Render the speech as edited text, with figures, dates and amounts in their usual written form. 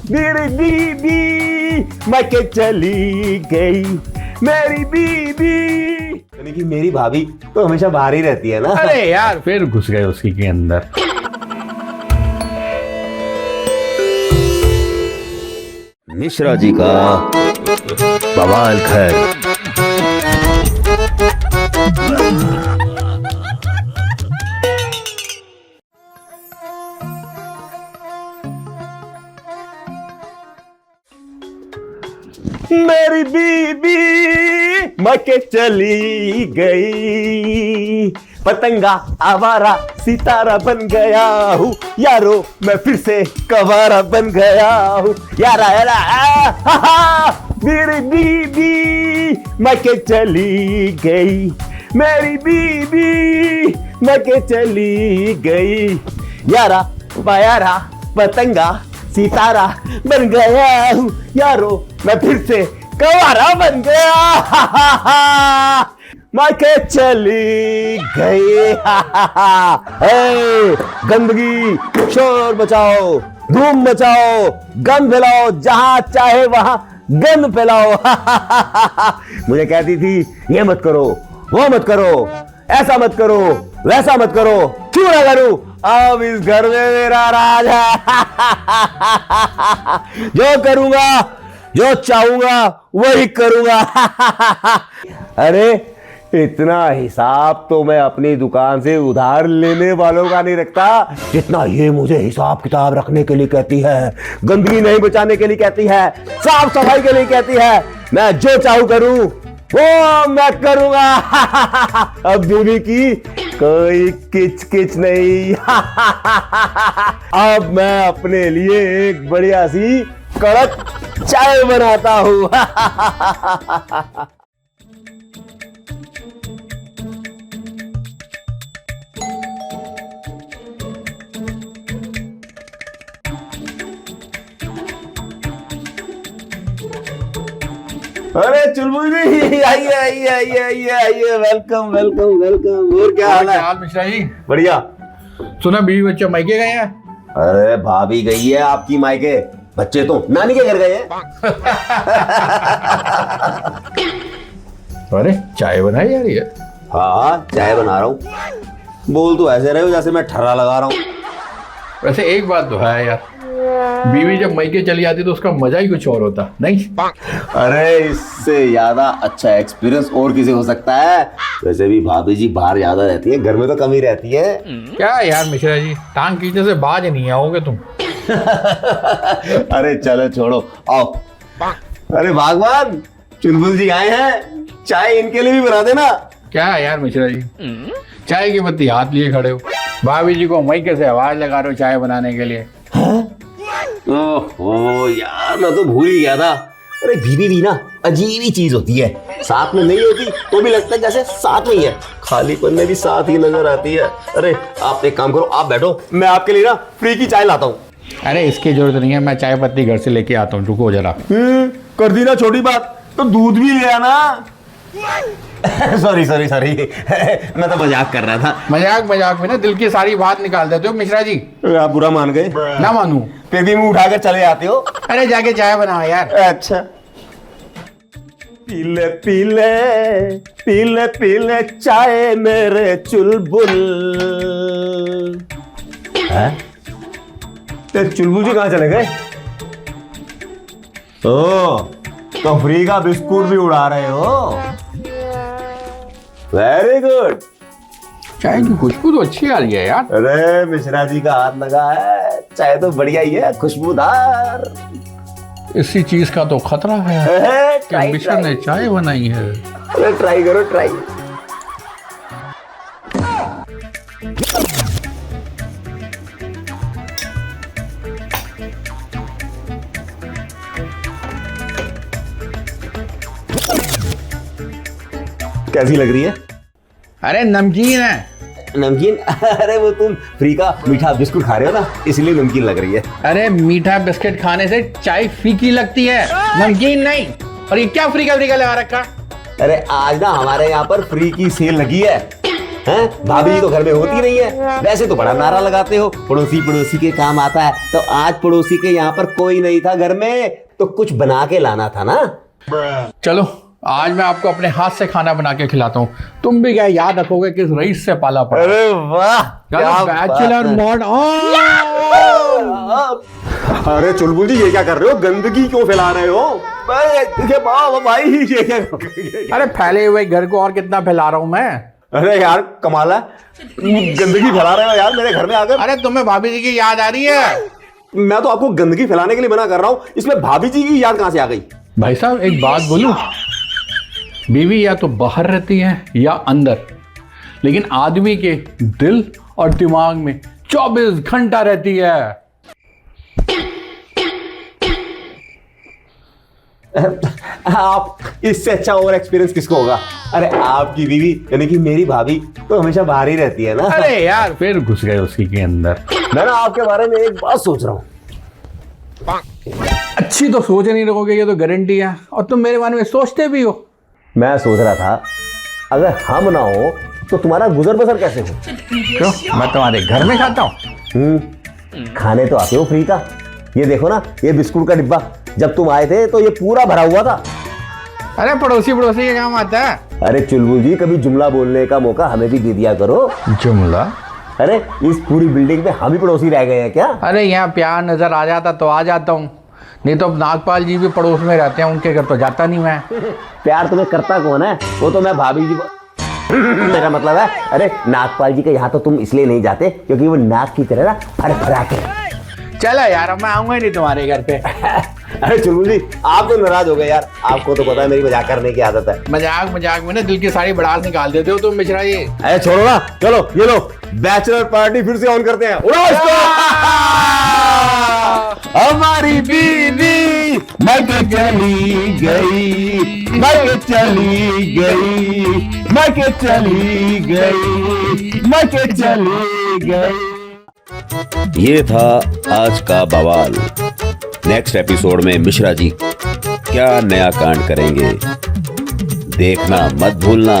मेरी बीबी मायके चली गई, मेरी बीबी। यानी कि मेरी भाभी तो हमेशा बाहर ही रहती है ना। अरे यार फिर घुस गए उसी के अंदर। मिश्रा जी का बवाल घर। मेरी बीबी मायके चली गई, पतंगा आवारा सितारा बन गया हूँ यारो, मैं फिर से कवारा बन गया हूँ यारा यारा। मेरी बीबी मायके चली गई, मेरी बीबी मायके चली गई यारा बायारा, पतंगा सितारा बन गया हूँ यारो, मैं फिर से कवारा बन गया। मायके चली गई। गंदगी शोर मचाओ, धूम मचाओ, गंद फैलाओ, जहां चाहे वहां गंद फैलाओ। मुझे कहती थी ये मत करो, वो मत करो, ऐसा मत करो, वैसा मत करो, क्यों ना करूं, अब इस घर में मेरा राज है। जो करूंगा, जो चाहूंगा वही करूंगा। अरे इतना हिसाब तो मैं अपनी दुकान से उधार लेने वालों का नहीं रखता जितना ये मुझे हिसाब किताब रखने के लिए कहती है, गंदगी नहीं बचाने के लिए कहती है, साफ सफाई के लिए कहती है। मैं जो चाहूं करूं वो मैं करूंगा। अब बीवी की कोई किच किच नहीं। अब मैं अपने लिए एक बढ़िया सी कड़क चाय बनाता हूं। अरे चुलबुल जी आइए आइए आइए आइए आइए, वेलकम वेलकम वेलकम। और क्या हाल है? मिश्रा जी बढ़िया। सुना बीवी बच्चे मायके गए हैं? अरे भाभी गई है आपकी मायके, बच्चे तो नानी के घर गए हैं। अरे चाय बनाई यार ये। हाँ चाय बना रहा हूँ। बोल तो ऐसे रहे हो जैसे मैं ठर्रा लगा रहा हूँ। वैसे एक बात तो है यार, बीवी जब मायके चली जाती तो उसका मजा ही कुछ और होता नहीं? अरे इससे ज्यादा अच्छा एक्सपीरियंस और किसी हो सकता है। वैसे भी भाभी जी बाहर ज्यादा रहती है, घर में तो कम ही रहती है। क्या यार मिश्रा जी, टांग खींचने से बाज नहीं आओगे तुम। अरे चलो छोड़ो, आओ। अरे भगवान, चुलबुल जी आए हैं, चाय इनके लिए भी बना देना। क्या यार मिश्रा जी, चाय की पत्ती हाथ लिए खड़े हो, भाभी जी को मायके से आवाज लगा रहे हो चाय बनाने के लिए। ओहो यार, मैं तो भूल ही गया था। अरे बीवी भी ना अजीब ही चीज होती है, साथ में नहीं होती तो भी लगता है जैसे साथ में ही है, खालीपन में भी साथ ही नजर आती है। अरे आप एक काम करो, आप बैठो, मैं आपके लिए ना फ्री की चाय लाता हूँ। अरे इसकी जरूरत नहीं है, मैं चाय पत्ती घर से लेके आता हूँ, रुको जरा। कर दी ना छोटी बात, तो दूध भी ले आना। सॉरी सॉरी सॉरी, मैं तो मजाक कर रहा था। मजाक मजाक में ना दिल की सारी बात निकाल देते हो मिश्रा जी। आप बुरा मान गए? ना मानू, फिर भी मुंह उठाकर चले आते हो। अरे जाके चाय बनाओ यार। अच्छा। पीले पीले पीले पीले चाय मेरे चुलबुल। ते चुलबुल जी कहाँ चले गए? ओ, तो फ्री का बिस्कुट भी उड़ा रहे हो। Very good. चाय की खुशबू तो अच्छी आ रही है यार। अरे मिश्रा जी का हाथ लगा है, चाय तो बढ़िया ही है, खुशबूदार। इसी चीज का तो खतरा है कि मिश्रा ने चाय बनाई है। अरे ट्राई करो, ट्राई। कैसी लग रही है? अरे नमकीन है। नमकीन? अरे वो तुम फ्री का मीठा बिस्कुट खा रहे हो ना, इसलिए नमकीन लग रही है। अरे मीठा बिस्किट खाने से चाय फीकी लगती है, नमकीन नहीं। और ये क्या फ्री का लगा रखा? अरे आज ना हमारे यहाँ पर फ्री की सेल लगी है, हैं? भाभी जी तो घर में होती नहीं है। वैसे तो बड़ा नारा लगाते हो, पड़ोसी पड़ोसी के काम आता है। तो आज पड़ोसी के यहाँ पर कोई नहीं था घर में, तो कुछ बना के लाना था ना। चलो आज मैं आपको अपने हाथ से खाना बना के खिलाता हूँ। तुम भी क्या याद रखोगे किस रईस से पाला पड़ा। अरे वाह, क्या बैचलर मोड अरे चुलबुल जी, ये क्या कर रहे हो? गंदगी क्यों फैला रहे हो? भाई ये क्या? अरे फैले हुए घर को और कितना फैला रहा हूँ मैं। अरे यार कमाल है, गंदगी फैला रहे हो यार मेरे घर में आकर। अरे तुम्हें भाभी जी की याद आ रही है? मैं तो आपको गंदगी फैलाने के लिए मना कर रहा हूँ, इसमें भाभी जी की याद कहां से आ गई? भाई साहब एक बात बोलूं, बीवी या तो बाहर रहती है या अंदर, लेकिन आदमी के दिल और दिमाग में 24 घंटा रहती है। आप इससे अच्छा और एक्सपीरियंस किसको होगा? अरे आपकी बीवी यानी कि मेरी भाभी तो हमेशा बाहर ही रहती है ना। अरे यार फिर घुस गए उसी के अंदर। मैं ना आपके बारे में एक बात सोच रहा हूँ। अच्छी तो सोच नहीं रखोगे, ये तो गारंटी है। और तुम मेरे बारे में सोचते भी हो। मैं सोच रहा था अगर हम ना हो तो तुम्हारा गुजर बसर कैसे हो? क्यों? मैं तुम्हारे घर में खाता हूँ। खाने तो आते हो फ्री का। ये देखो ना, ये बिस्कुट का डिब्बा जब तुम आए थे तो ये पूरा भरा हुआ था। अरे पड़ोसी पड़ोसी के काम आता है। अरे चुलबुल जी, कभी जुमला बोलने का मौका हमें भी दे दिया करो। जुमला? अरे इस पूरी बिल्डिंग में हम ही पड़ोसी रह गए हैं क्या? अरे यहाँ प्यार नजर आ जाता तो आ जाता हूँ, नहीं तो नागपाल जी भी पड़ोस में रहते हैं, उनके घर तो जाता नहीं मैं। प्यार तुम्हें करता कौन है? वो तो मैं भाभी जी मेरा मतलब है, अरे नागपाल जी के यहाँ तो तुम इसलिए नहीं जाते क्योंकि वो नाग की तरह ना फड़फड़ाते हैं। चलो यार, अब मैं आऊंगा ही नहीं तुम्हारे घर पे। अरे चुलबुल जी, आप तो नाराज हो गए यार। आपको तो पता है मेरी मजाक करने की आदत है। मजाक मजाक में ना दिल की सारी भड़ास निकाल देते हो तुम मिश्रा जी। अरे छोड़ो ना, चलो ये लो बैचलर पार्टी फिर से ऑन करते हैं। उड़ाओ इसको। हमारी बीवी मैके चली गई, मैके चली गई, मैके चली गई, मैके चली गई। ये था आज का बवाल। नेक्स्ट एपिसोड में मिश्रा जी क्या नया कांड करेंगे, देखना मत भूलना।